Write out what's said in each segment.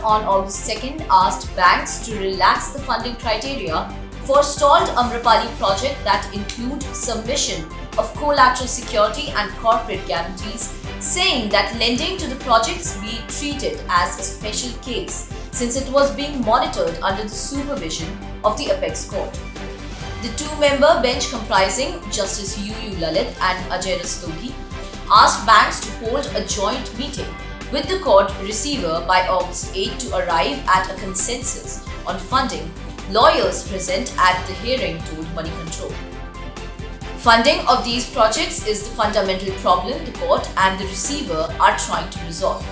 on August 2nd asked banks to relax the funding criteria for stalled Amrapali project that include submission of collateral security and corporate guarantees, saying that lending to the projects be treated as a special case since it was being monitored under the supervision of the Apex Court. The two-member bench comprising Justice U.U. Lalit and Ajay Rastogi asked banks to hold a joint meeting with the court receiver by August 8 to arrive at a consensus on funding, lawyers present at the hearing told Money Control. Funding of these projects is the fundamental problem the court and the receiver are trying to resolve.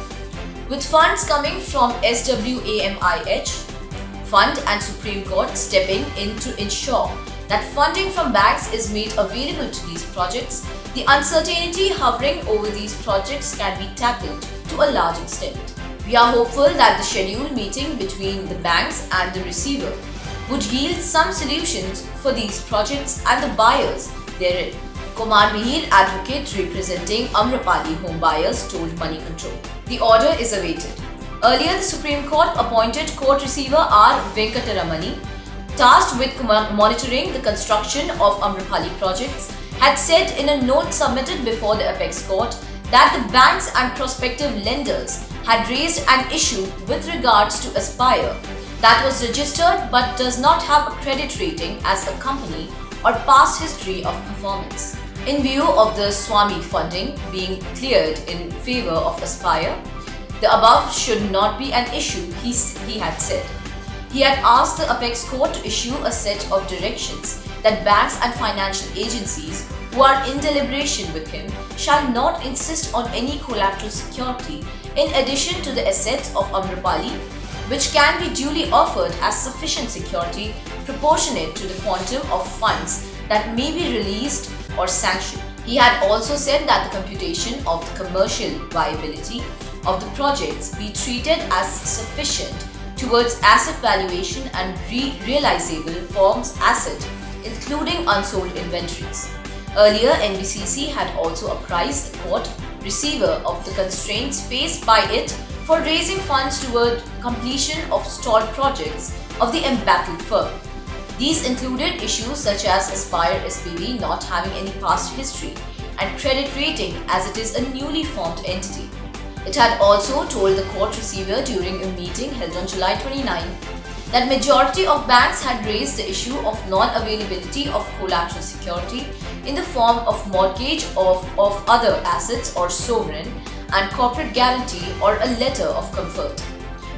With funds coming from SWAMIH Fund and Supreme Court stepping in to ensure that funding from banks is made available to these projects, the uncertainty hovering over these projects can be tackled to a large extent. We are hopeful that the scheduled meeting between the banks and the receiver would yield some solutions for these projects and the buyers therein. Kumar Mihir, advocate representing Amrapali home buyers, told Money Control. The order is awaited. Earlier, the Supreme Court appointed court receiver R. Venkataramani, tasked with monitoring the construction of Amrapali projects, had said in a note submitted before the Apex Court that the banks and prospective lenders had raised an issue with regards to Aspire that was registered but does not have a credit rating as a company or past history of performance. In view of the SWAMI funding being cleared in favor of Aspire, the above should not be an issue, he had said. He had asked the Apex Court to issue a set of directions that banks and financial agencies who are in deliberation with him shall not insist on any collateral security in addition to the assets of Amrapali, which can be duly offered as sufficient security proportionate to the quantum of funds that may be released or sanctioned. He had also said that the computation of the commercial viability of the projects be treated as sufficient towards asset valuation and realizable forms asset, including unsold inventories. Earlier, NBCC had also apprised the court receiver of the constraints faced by it for raising funds toward completion of stalled projects of the embattled firm. These included issues such as Aspire SPV not having any past history and credit rating as it is a newly formed entity. It had also told the court receiver during a meeting held on July 29 that majority of banks had raised the issue of non-availability of collateral security in the form of mortgage of other assets or sovereign and corporate guarantee or a letter of comfort.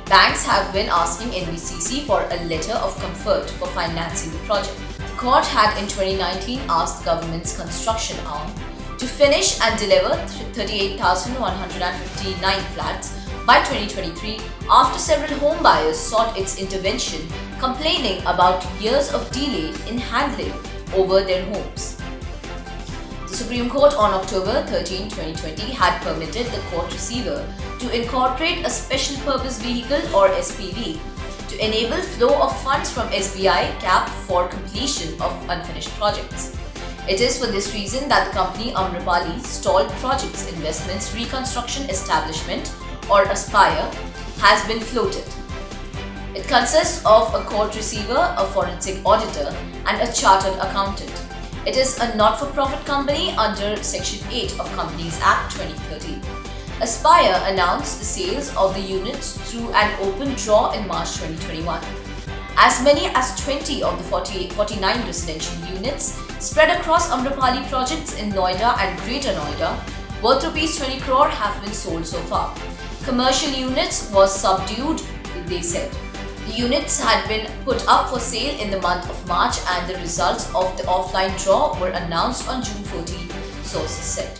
Banks have been asking NBCC for a letter of comfort for financing the project. The court had in 2019 asked the government's construction arm to finish and deliver 38,159 flats by 2023 after several home buyers sought its intervention, complaining about years of delay in handling over their homes. The Supreme Court on October 13, 2020 had permitted the court receiver to incorporate a special purpose vehicle or SPV to enable flow of funds from SBI CAP for completion of unfinished projects. It is for this reason that the company Amrapali Stalled Projects Investments Reconstruction Establishment or Aspire has been floated. It consists of a court receiver, a forensic auditor and a chartered accountant. It is a not-for-profit company under Section 8 of Companies Act 2013. Aspire announced the sales of the units through an open draw in March 2021. As many as 20 of the 49 residential units spread across Amrapali projects in Noida and Greater Noida, worth ₹20 crore have been sold so far. Commercial units was subdued, they said. The units had been put up for sale in the month of March and the results of the offline draw were announced on June 14, sources said.